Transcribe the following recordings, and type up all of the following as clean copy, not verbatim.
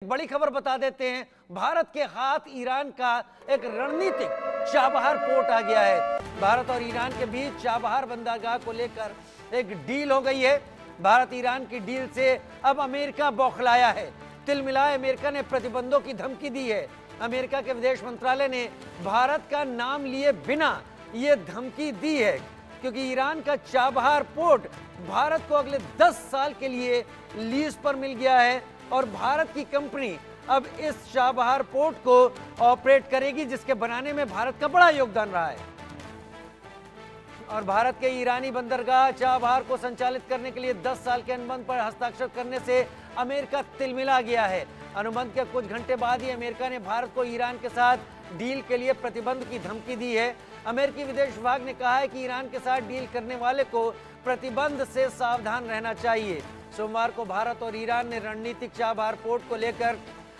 बड़ी खबर बता देते हैं। भारत के हाथ ईरान का एक रणनीतिक चाबहार पोर्ट आ गया है। भारत और ईरान के बीच चाबहार बंदरगाह को लेकर एक डील हो गई है। भारत ईरान की डील से अब अमेरिका बौखलाया है। तिलमिलाए अमेरिका ने प्रतिबंधों की धमकी दी है। अमेरिका के विदेश मंत्रालय ने भारत का नाम लिए बिना यह धमकी दी है, क्योंकि ईरान का चाबहार पोर्ट भारत को अगले 10 साल के लिए लीज पर मिल गया है और भारत की कंपनी अब इस चाबहार पोर्ट को ऑपरेट करेगी, जिसके बनाने में भारत का बड़ा योगदान रहा है। और भारत के ईरानी बंदरगाह चाबहार को संचालित करने के लिए 10 साल के अनुबंध पर हस्ताक्षर करने से अमेरिका तिलमिला गया है। अनुबंध के कुछ घंटे बाद ही अमेरिका ने भारत को ईरान के साथ डील के लिए प्रतिबंध की धमकी दी है। अमेरिकी विदेश विभाग ने कहा है कि ईरान के साथ डील करने वाले को प्रतिबंध से सावधान रहना चाहिए। सोमवार को भारत और ईरान ने रणनीतिक चाबहार पोर्ट को लेकर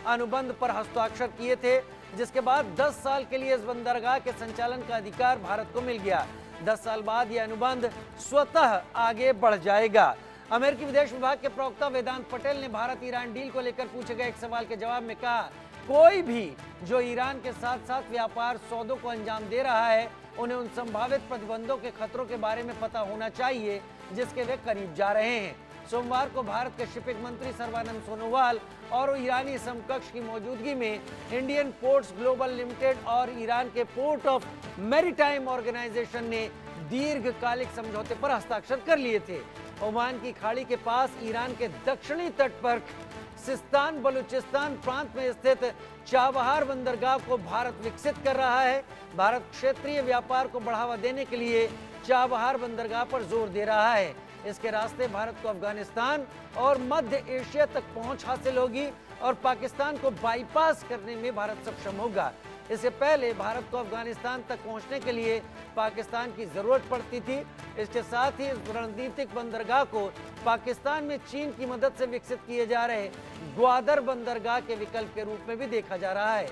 अनुबंध पर हस्ताक्षर किए थे, जिसके बाद 10 साल के लिए इस बंदरगाह के संचालन का अधिकार भारत को मिल गया। 10 साल बाद यह अनुबंध स्वतः आगे बढ़ जाएगा। अमेरिकी विदेश विभाग के प्रवक्ता वेदांत पटेल ने भारत ईरान डील को लेकर पूछे गए एक सवाल के जवाब में कहा, कोई भी जो ईरान के साथ साथ व्यापार सौदों को अंजाम दे रहा है, उन्हें उन संभावित प्रतिबंधों के खतरों के बारे में पता होना चाहिए जिसके वे करीब जा रहे हैं। सोमवार को भारत के शिपिंग मंत्री सर्बानंद सोनोवाल और ईरानी समकक्ष की मौजूदगी में इंडियन पोर्ट्स ग्लोबल लिमिटेड और ईरान के पोर्ट ऑफ मैरीटाइम ऑर्गेनाइजेशन ने दीर्घकालिक समझौते पर हस्ताक्षर कर लिए थे। ओमान की खाड़ी के पास ईरान के दक्षिणी तट पर सिस्तान बलूचिस्तान प्रांत में स्थित चाबहार बंदरगाह को भारत विकसित कर रहा है। भारत क्षेत्रीय व्यापार को बढ़ावा देने के लिए चाबहार बंदरगाह पर जोर दे रहा है। इसके रास्ते भारत को अफगानिस्तान और मध्य एशिया तक पहुंच हासिल होगी और पाकिस्तान को बाईपास करने में भारत सक्षम होगा। इससे पहले भारत को अफगानिस्तान तक पहुंचने के लिए पाकिस्तान की जरूरत पड़ती थी। इसके साथ ही इस रणनीतिक बंदरगाह को पाकिस्तान में चीन की मदद से विकसित किए जा रहे ग्वादर बंदरगाह के विकल्प के रूप में भी देखा जा रहा है।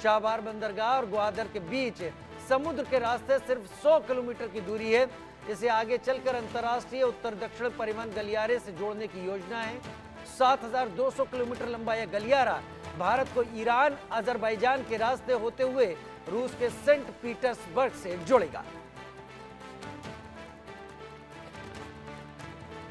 चाबहार बंदरगाह और ग्वादर के बीच समुद्र के रास्ते सिर्फ 100 किलोमीटर की दूरी है। इसे आगे चलकर अंतर्राष्ट्रीय उत्तर दक्षिण परिवहन गलियारे से जोड़ने की योजना है। 7,200 किलोमीटर लंबा यह गलियारा भारत को ईरान, अजरबैजान के रास्ते होते हुए रूस के सेंट पीटर्सबर्ग से जोड़ेगा।